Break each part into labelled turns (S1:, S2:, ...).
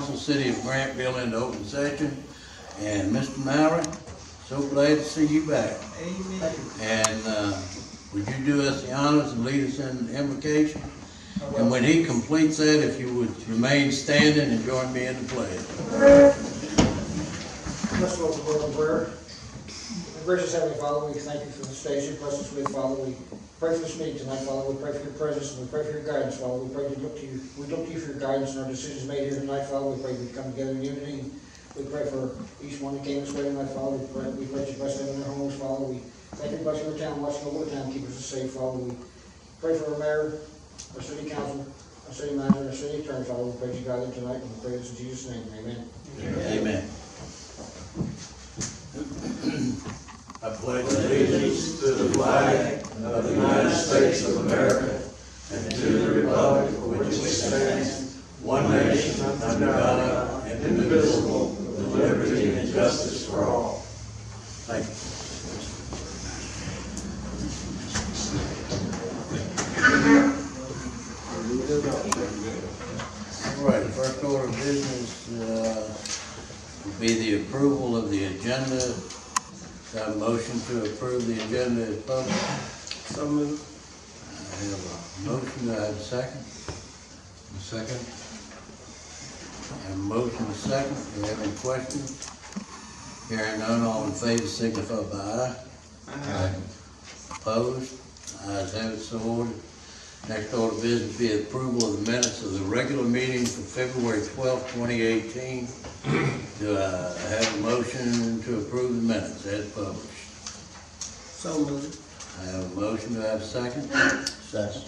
S1: Council, City of Grantville, into open session. And Mr. Mallard, so glad to see you back.
S2: Amen.
S1: And would you do us the honors and lead us in the invocation? And when he completes that, if you would remain standing and join me in the pledge.
S3: Let's go to the word of prayer. Gracious Heavenly Father, we thank you for the station. Bless us with, Father. We pray for this meeting tonight, Father. We pray for your presence and we pray for your guidance, Father. We pray to look to you. We look to you for your guidance and our decisions made here tonight, Father. We pray we come together in unity. We pray for each one that came this way tonight, Father. We pray that you bless them in their homes, Father. We thank you for blessing our town, watching over the town, keep us safe, Father. We pray for our mayor, our city council, our city manager, and our city attorney, Father. We pray you guide them tonight, and we pray this in Jesus' name. Amen.
S1: Amen. I pledge
S4: allegiance to the flag of the United States of America and to the republic for which it stands, one nation under God, indivisible, with liberty and justice for all.
S1: Thank you. All right, the first order of business will be the approval of the agenda. Got a motion to approve the agenda as published?
S2: So moved.
S1: I have a motion. Do I have a second?
S4: A second.
S1: I have a motion, a second. Do you have any questions? Hearing none, all in favor signify by aye.
S4: Aye.
S1: Opposed? Ayes have it, so ordered. Next order of business be approval of the minutes of the regular meeting for February 12th, 2018. Do I have a motion to approve the minutes as published?
S2: So moved.
S1: I have a motion. Do I have a second?
S4: Second.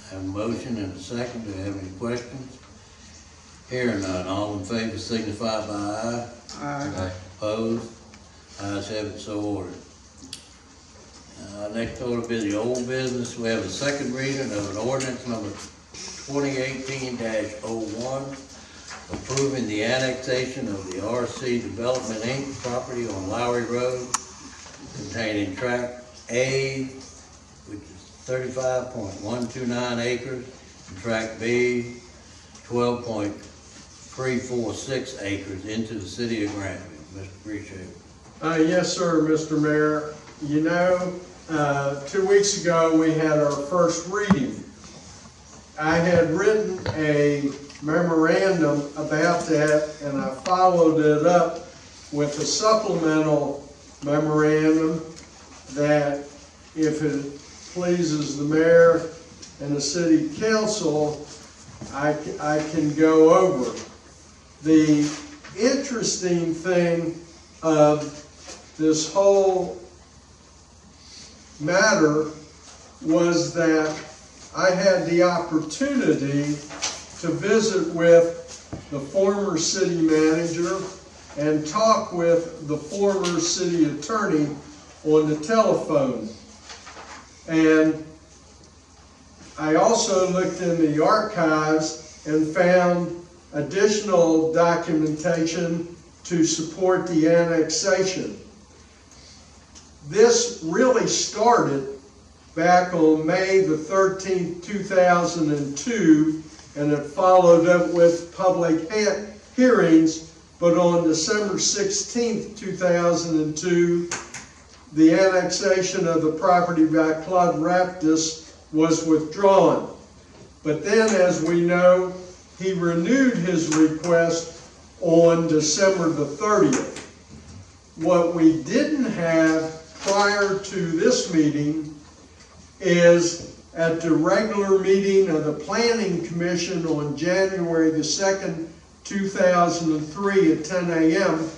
S1: I have a motion and a second. Do you have any questions? Hearing none, all in favor signify by aye.
S2: Aye.
S1: Opposed? Ayes have it, so ordered. Next order of business, old business. We have a second reading of an ordinance number 2018-01, approving the annexation of the RC Development Inc. property on Lowey Road, containing tract A, which is 35.129 acres, and tract B, 12.346 acres, into the city of Grantville. Mr. Appreciate.
S5: Yes, sir, Mr. Mayor. You know, 2 weeks ago we had our first reading. I had written a memorandum about that, and I followed it up with a supplemental memorandum that, if it pleases the mayor and the city council, I can go over. The interesting thing of this whole matter was that I had the opportunity to visit with the former city manager and talk with the former city attorney on the telephone. And I also looked in the archives and found additional documentation to support the annexation. This really started back on May the 13th, 2002, and it followed up with public hearings, but on December 16th, 2002, the annexation of the property by Claude Raptis was withdrawn. But then, as we know, he renewed his request on December the 30th. What we didn't have prior to this meeting is at the regular meeting of the Planning Commission on January the 2nd, 2003 at 10 a.m.,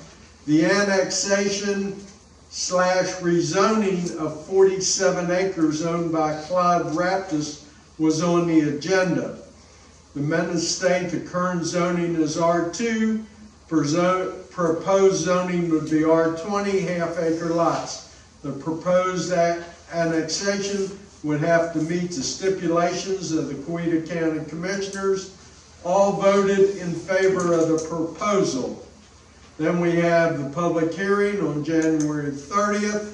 S5: the annexation / rezoning of 47 acres owned by Claude Raptis was on the agenda. The minutes state the current zoning is R2, proposed zoning would be R20, half-acre lots. The proposed annexation would have to meet the stipulations of the Coweta County Commissioners. All voted in favor of the proposal. Then we have the public hearing on January 30th.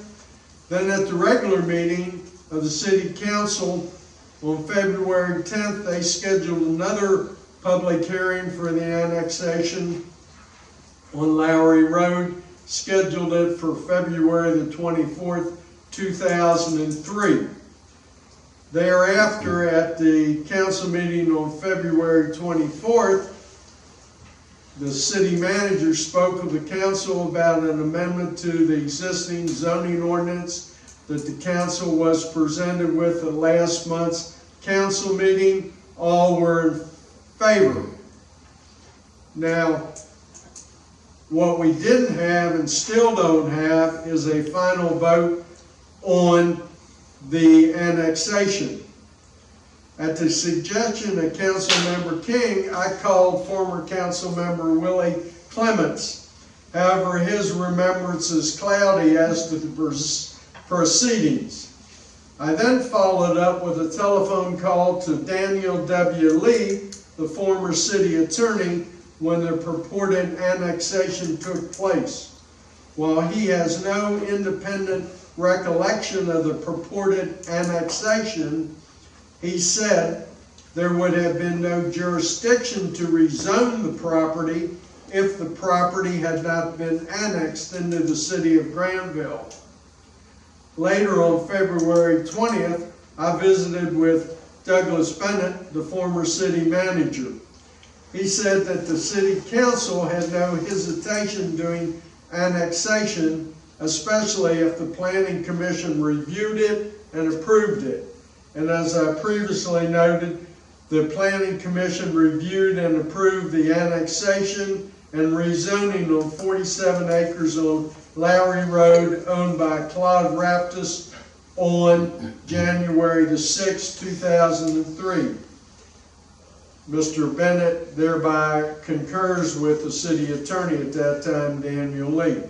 S5: Then at the regular meeting of the City Council on February 10th, they scheduled another public hearing for the annexation on Lowey Road, scheduled it for February the 24th, 2003. Thereafter, at the council meeting on February 24th, the city manager spoke with the council about an amendment to the existing zoning ordinance that the council was presented with at last month's council meeting. All were in favor. Now, what we didn't have and still don't have is a final vote on the annexation. At the suggestion of Councilmember King, I called former Councilmember Willie Clements. However, his remembrance is cloudy as to the proceedings. I then followed up with a telephone call to Daniel W. Lee, the former city attorney, when the purported annexation took place. While he has no independent recollection of the purported annexation, he said there would have been no jurisdiction to rezone the property if the property had not been annexed into the city of Grantville. Later on February 20th, I visited with Douglas Bennett, the former city manager. He said that the city council had no hesitation doing annexation, especially if the planning commission reviewed it and approved it. And as I previously noted, the planning commission reviewed and approved the annexation and rezoning on 47 acres on Lowey Road owned by Claude Raptis on January the 6th, 2003. Mr. Bennett thereby concurs with the city attorney at that time, Daniel Lee.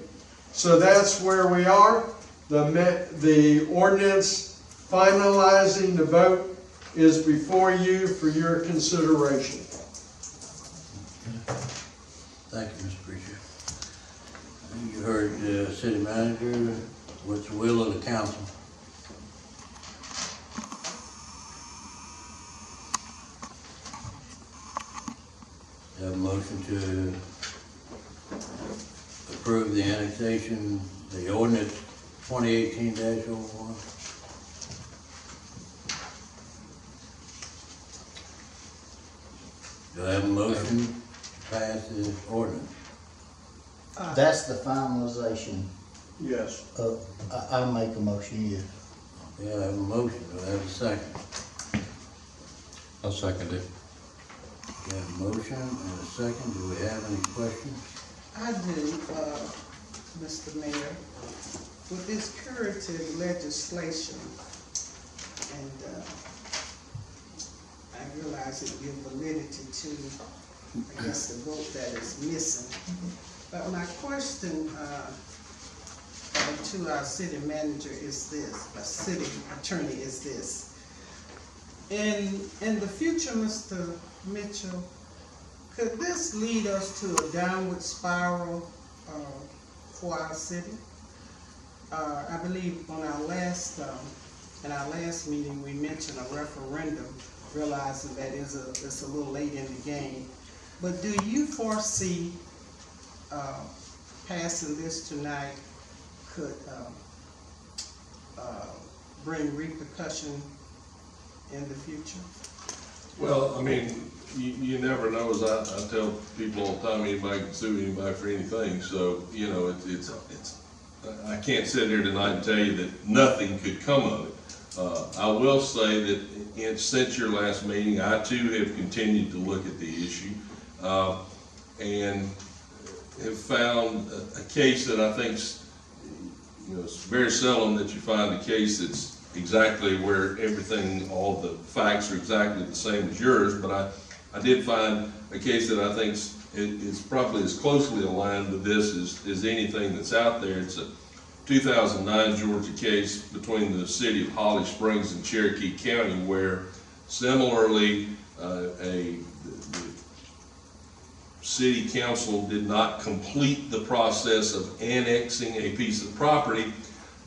S5: So that's where we are. The ordinance finalizing the vote is before you for your consideration.
S1: Thank you, Mr. Preacher. You heard the city manager. What's the will of the council? Have a motion to approve the annexation, the ordinance 2018-01. Do I have a motion to pass the ordinance?
S2: That's the finalization.
S5: Yes.
S2: I'll make a motion, yes.
S1: Yeah, I have a motion. Do I have a second?
S6: I'll second it.
S1: We have a motion and a second. Do we have any questions?
S7: I do, Mr. Mayor. With this curative legislation, and I realize it gives validity to, I guess, the vote that is missing. But my question to our city manager is this, our city attorney is this. In the future, Mr. Mitchell, could this lead us to a downward spiral for our city? I believe on our last, in our last meeting, we mentioned a referendum, realizing that it's a little late in the game. But do you foresee passing this tonight could bring repercussion in the future?
S4: Well, I mean, you never know, as I tell people all the time, anybody can sue anybody for anything, so, you know, it's I can't sit here tonight and tell you that nothing could come of it. I will say that since your last meeting, I too have continued to look at the issue, and have found a case that I think, you know, it's very seldom that you find a case that's exactly where everything, all the facts are exactly the same as yours, but I did find a case that I think is probably as closely aligned with this as anything that's out there. It's a 2009 Georgia case between the city of Holly Springs and Cherokee County, where similarly the city council did not complete the process of annexing a piece of property,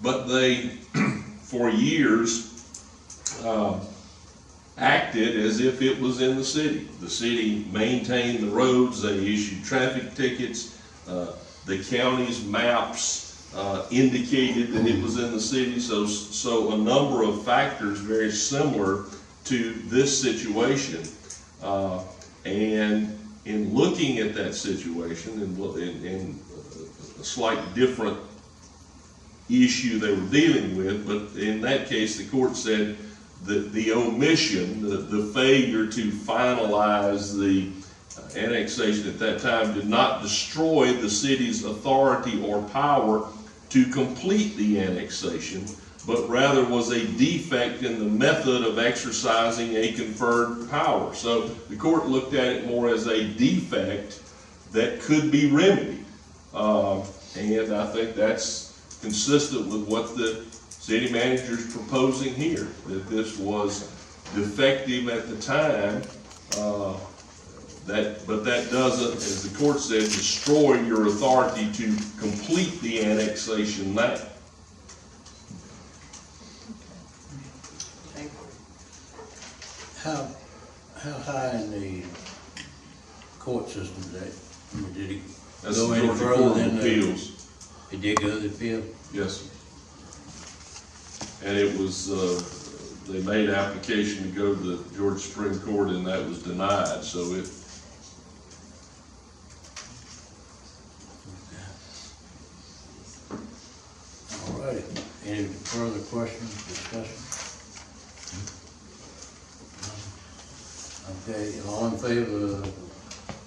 S4: but they for years acted as if it was in the city. The city maintained the roads, they issued traffic tickets, the county's maps indicated that it was in the city, so a number of factors very similar to this situation. And in looking at that situation and a slight different issue they were dealing with, but in that case the court said that the omission, the failure to finalize the annexation at that time did not destroy the city's authority or power to complete the annexation, but rather was a defect in the method of exercising a conferred power. So the court looked at it more as a defect that could be remedied. And I think that's consistent with what the city manager is proposing here, that this was defective at the time, but that doesn't, as the court said, destroy your authority to complete the annexation now.
S1: How high in the court system is that? Did he
S4: That's
S1: go
S4: the
S1: any
S4: Georgia
S1: further
S4: Court
S1: than
S4: of Appeals.
S1: He did go to the appeal?
S4: Yes, sir. And it was, they made application to go to the Georgia Supreme Court and that was denied, so it.
S1: All right. Any further questions, discussion? Okay, all in favor of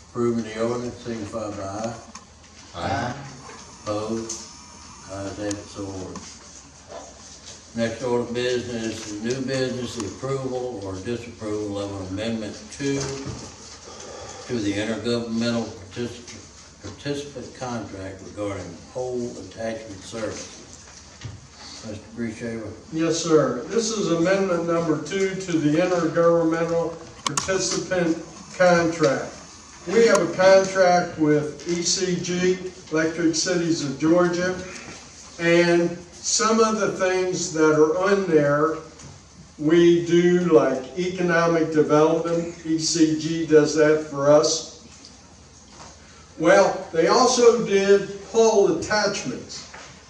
S1: approving the ordinance, signify by aye.
S2: Aye.
S1: Opposed? Ayes have it, so ordered. Next order of business is new business, the approval or disapproval of an amendment to the intergovernmental participant contract regarding pole attachment services. Mr. Breacher.
S5: Yes, sir. This is amendment number 2 to the intergovernmental participant contract. We have a contract with ECG, Electric Cities of Georgia, and some of the things that are on there, we do, like economic development. ECG does that for us. Well, they also did pole attachments.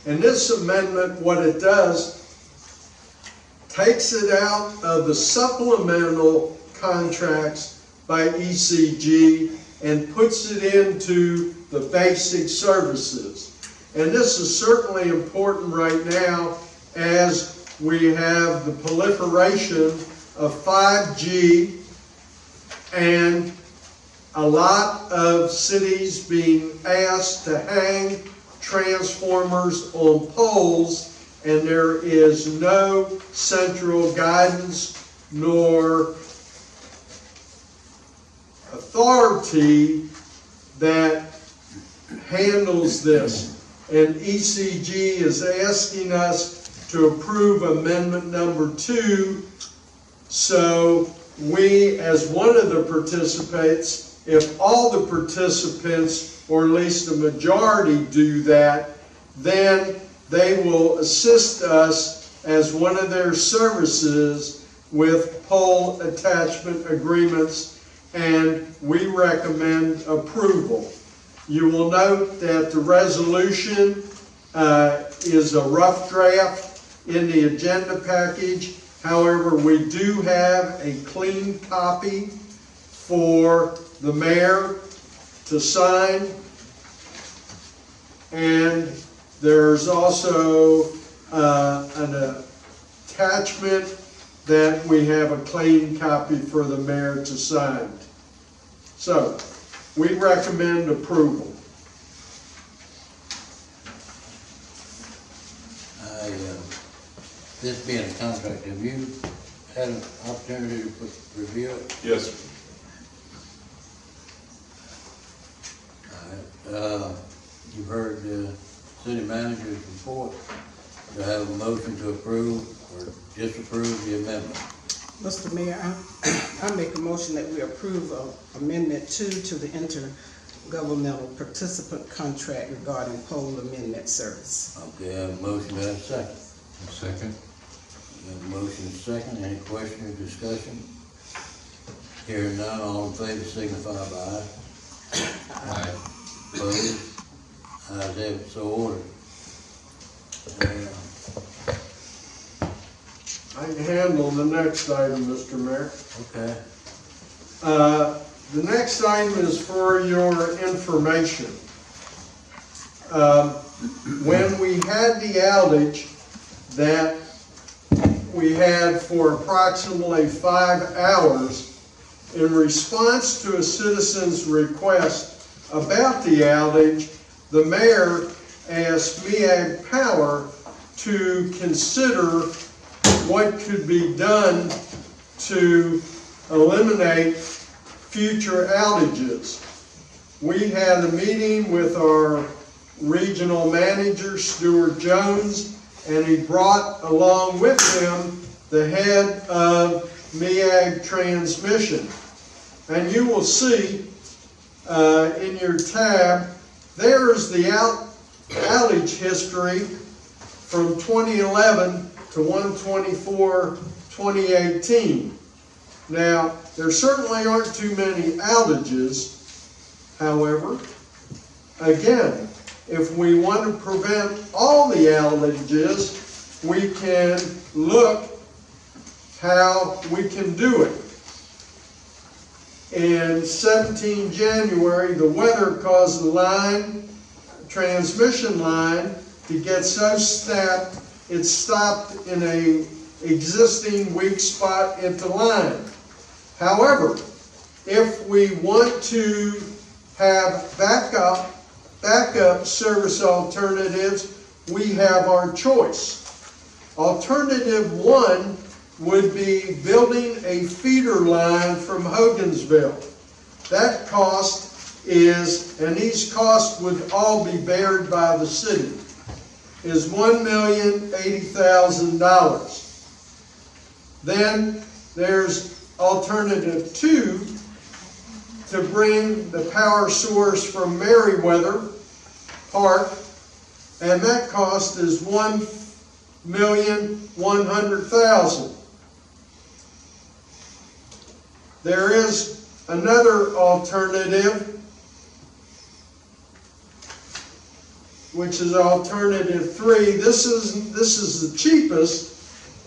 S5: And this amendment, what it does, takes it out of the supplemental contracts by ECG and puts it into the basic services. And this is certainly important right now as we have the proliferation of 5G and a lot of cities being asked to hang transformers on poles, and there is no central guidance nor authority that handles this. And ECG is asking us to approve amendment number 2, so we, as one of the participants, if all the participants, or at least a majority, do that, then they will assist us as one of their services with pole attachment agreements, and we recommend approval. You will note that the resolution is a rough draft in the agenda package. However, we do have a clean copy for the mayor to sign. And there's also an attachment that we have a clean copy for the mayor to sign. So, we recommend approval.
S1: This being a contract, have you had an opportunity to review it?
S4: Yes, sir.
S1: All right. You've heard the city manager's report. Do I have a motion to approve or disapprove the amendment?
S7: Mr. Mayor, I make a motion that we approve of Amendment 2 to the intergovernmental participant contract regarding pole amendment service.
S1: Okay, I have a motion, do I have a second?
S6: Second.
S1: We have a motion and a second. Any question or discussion? Hearing none, all in favor signify by aye.
S6: Aye.
S1: Opposed? Ayes have it, so ordered.
S5: I can handle the next item, Mr. Mayor.
S1: Okay.
S5: The next item is for your information. When we had the outage that we had for approximately 5 hours, in response to a citizen's request about the outage, the mayor asked MEAG Power to consider what could be done to eliminate future outages. We had a meeting with our regional manager, Stuart Jones, and he brought along with him the head of MEAG Transmission. And you will see in your tab, there is the outage history from 2011 to 1/24/2018. Now, there certainly aren't too many outages. However, again, if we want to prevent all the outages, we can look how we can do it. In 17 January, the weather caused the transmission line to get so snapped, it stopped in a existing weak spot at the line. However, if we want to have backup service alternatives, we have our choice. Alternative one would be building a feeder line from Hogansville. That cost is, and these costs would all be bared by the city, is $1,080,000. Then there's alternative two, to bring the power source from Meriwether Park, and that cost is $1,100,000. There is another alternative, which is alternative three. This is the cheapest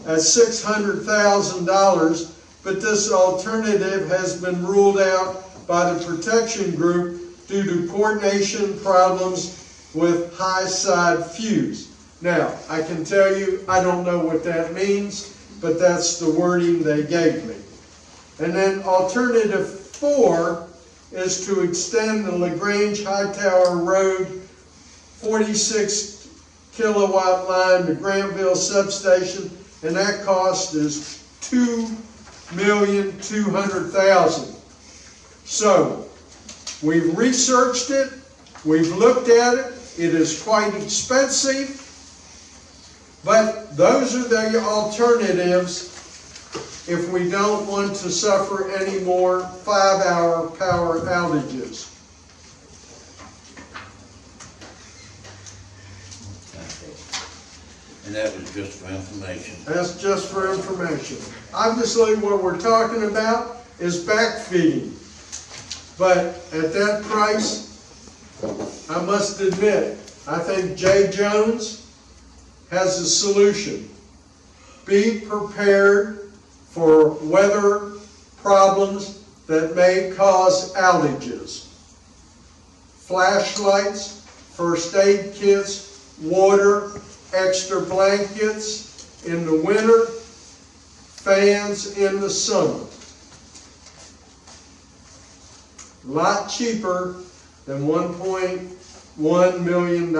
S5: at $600,000, but this alternative has been ruled out by the protection group due to coordination problems with high side fuse. Now, I can tell you, I don't know what that means, but that's the wording they gave me. And then alternative four is to extend the LaGrange Hightower Road 46 kilowatt line to Grantville substation, and that cost is $2,200,000. So, we've researched it, we've looked at it, it is quite expensive, but those are the alternatives if we don't want to suffer any more 5-hour power outages.
S1: And that was just for information.
S5: That's just for information. Obviously, what we're talking about is backfeeding. But at that price, I must admit, I think Jay Jones has a solution. Be prepared for weather problems that may cause outages. Flashlights, first aid kits, water, extra blankets in the winter, fans in the summer. A lot cheaper than $1.1 million.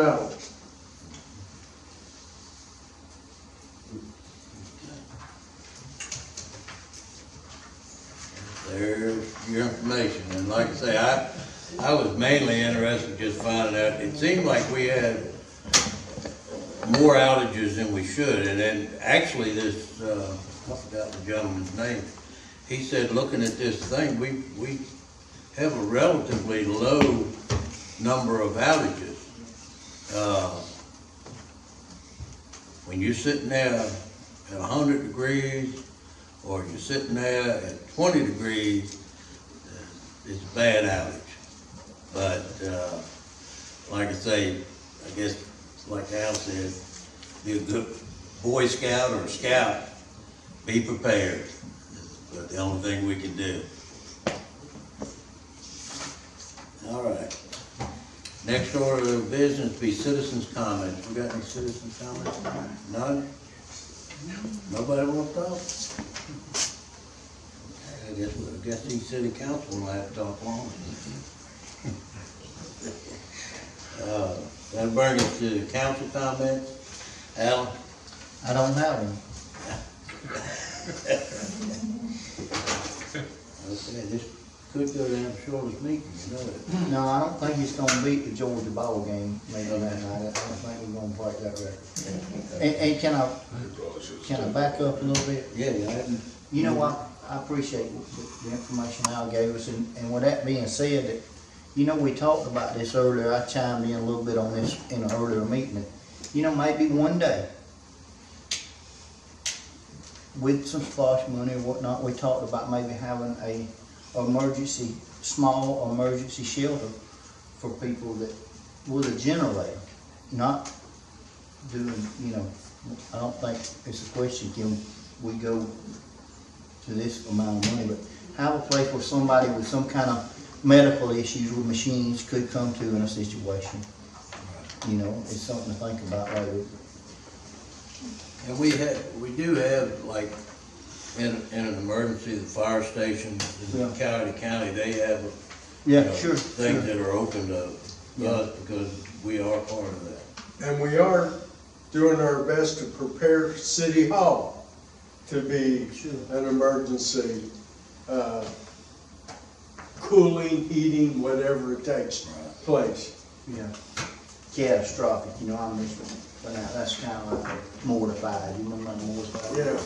S1: There's your information, and like I say, I was mainly interested in just finding out, it seemed like we had more outages than we should, and then actually this, I forgot the gentleman's name, he said looking at this thing, we have a relatively low number of outages. When you're sitting there at 100 degrees, or you're sitting there at 20 degrees, it's a bad outage. But, like I say, I guess, like Al said, be a good Boy Scout or Scout, be prepared. But the only thing we can do. All right. Next order of business be citizens' comments. We got any citizens' comments? None? Nobody want to talk? I guess these city council will have to talk long. That'll bring us to council comments. Alan?
S2: I don't have any.
S1: Okay, this could go down the shortest meeting, you know it.
S2: No, I don't think it's gonna beat the Georgia ball game maybe that night. I don't think we're gonna break that record. And can I back up a little bit?
S1: Yeah, I hadn't.
S2: You know what, I appreciate the information Al gave us, and with that being said, that, you know, we talked about this earlier, I chimed in a little bit on this in an earlier meeting, that, you know, maybe one day, with some SPOS money or whatnot, we talked about maybe having a small emergency shelter for people that, with a generator, not doing, you know, I don't think it's a question, can we go to this amount of money, but have a place where somebody with some kind of medical issues with machines could come to in a situation. You know, it's something to think about later.
S1: And we do have, like, in an emergency, the fire station in county, they have,
S2: Yeah,
S1: you know,
S2: sure.
S1: things that are open to us because we are part of that.
S5: And we are doing our best to prepare City Hall to be an emergency, cooling, heating, whatever it takes place.
S2: Yeah. Catastrophic, you know, I'm just, but now that's kind of like mortified, you remember mortified?
S5: Yeah.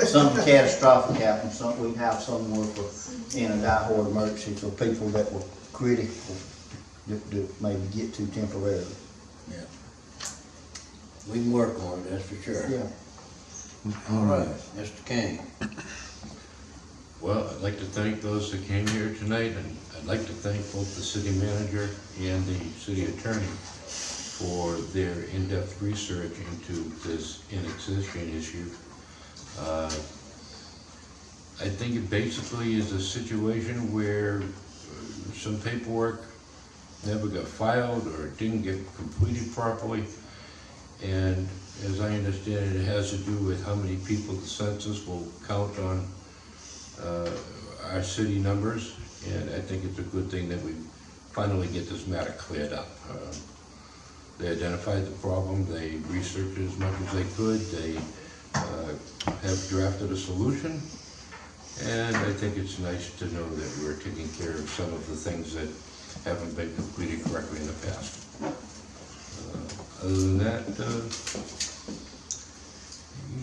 S2: Something catastrophic happens, we have somewhere for, in a die-hard emergency for people that were critical to maybe get to temporarily.
S1: Yeah. We can work on it, that's for sure.
S2: Yeah.
S1: All right, Mr. King.
S6: Well, I'd like to thank those that came here tonight, and I'd like to thank both the city manager and the city attorney for their in-depth research into this annexation issue. I think it basically is a situation where some paperwork never got filed or didn't get completed properly. And as I understand it, it has to do with how many people the census will count on our city numbers. And I think it's a good thing that we finally get this matter cleared up. They identified the problem, they researched it as much as they could, they have drafted a solution, and I think it's nice to know that we're taking care of some of the things that haven't been completed correctly in the past. Other than that,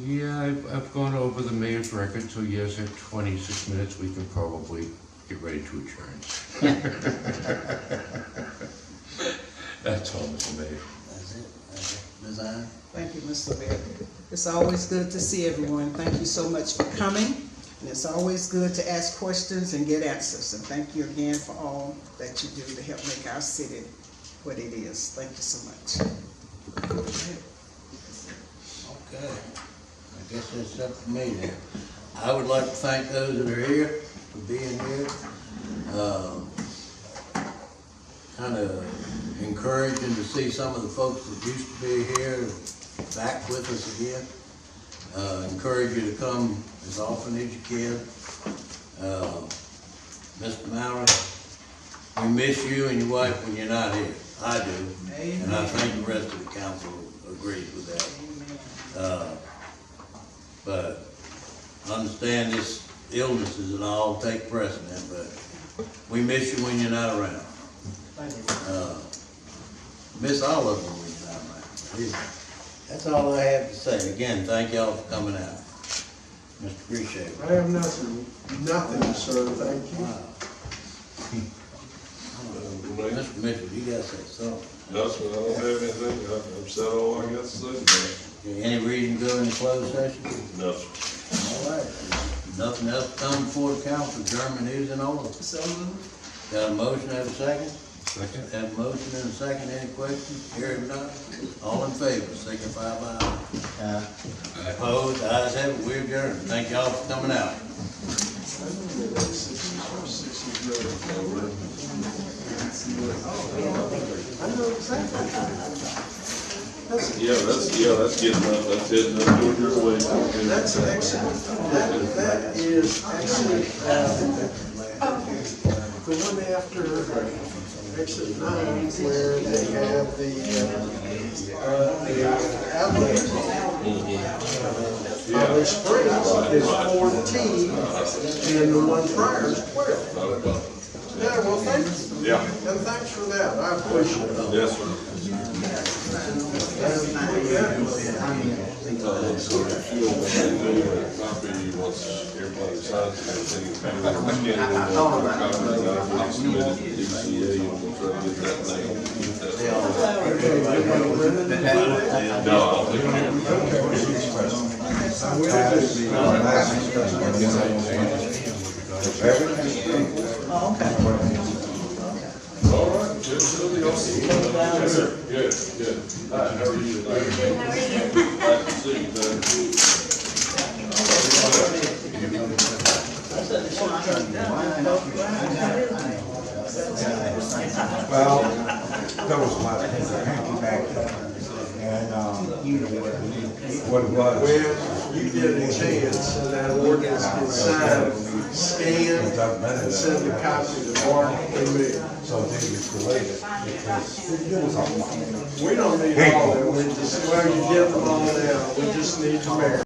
S6: yeah, I've gone over the mayor's record, so yes, at 26 minutes we can probably get ready to adjourn. That's all, Mr. Mayor.
S1: That's it. Ms. Ann?
S7: Thank you, Mr. Mayor. It's always good to see everyone. Thank you so much for coming. And it's always good to ask questions and get answers. And thank you again for all that you do to help make our city what it is. Thank you so much.
S1: Okay. I guess that's up to me then. I would like to thank those that are here for being here. Kind of encouraging to see some of the folks that used to be here back with us again. Encourage you to come as often as you can. Mr. Mallory, we miss you and your wife when you're not here. I do.
S7: Amen.
S1: And I think the rest of the council agrees with that. But understand this illnesses and all take precedent, but we miss you when you're not around. Miss all of them when you're not around. That's all I have to say. Again, thank y'all for coming out. Mr. Appreciate.
S5: I have nothing, sir, thank you.
S1: Wow. Mr. Mitchell, you gotta say something.
S4: No, sir, I don't have anything. I've said all I got to say.
S1: Any reason to go into closed session?
S4: No, sir.
S1: All right. Nothing else come before the council, German news and all.
S7: So,
S1: Got a motion, have a second?
S6: Second.
S1: Have a motion and a second, any questions? Hearing none, all in favor, signify by aye. Opposed, ayes have it, we're adjourned. Thank y'all for coming out.
S4: Yeah, that's getting up, that's heading up toward your way.
S5: That's excellent. That is actually, the one after exit 9 where they have the outlet. Valley Springs is 14 and the one prior is 12. Yeah, well, thanks.
S4: Yeah.
S5: And thanks for that. I appreciate it.
S4: Yes, sir. So if you'll do a copy, once everybody signs it, everything, scan it over, copy, and submit it to DCA, and we'll try to get that name. No, I don't think all right, good, good. Hi, how are you today? Nice to see you, man.
S8: Well, that was my hanky back, and, what it was.
S5: When you get a chance, and that ordinance gets signed, scan and send a copy to Mark and me.
S8: So then it's related, because
S5: We don't need all of it, we just, well, you get them all now, we just need the mayor.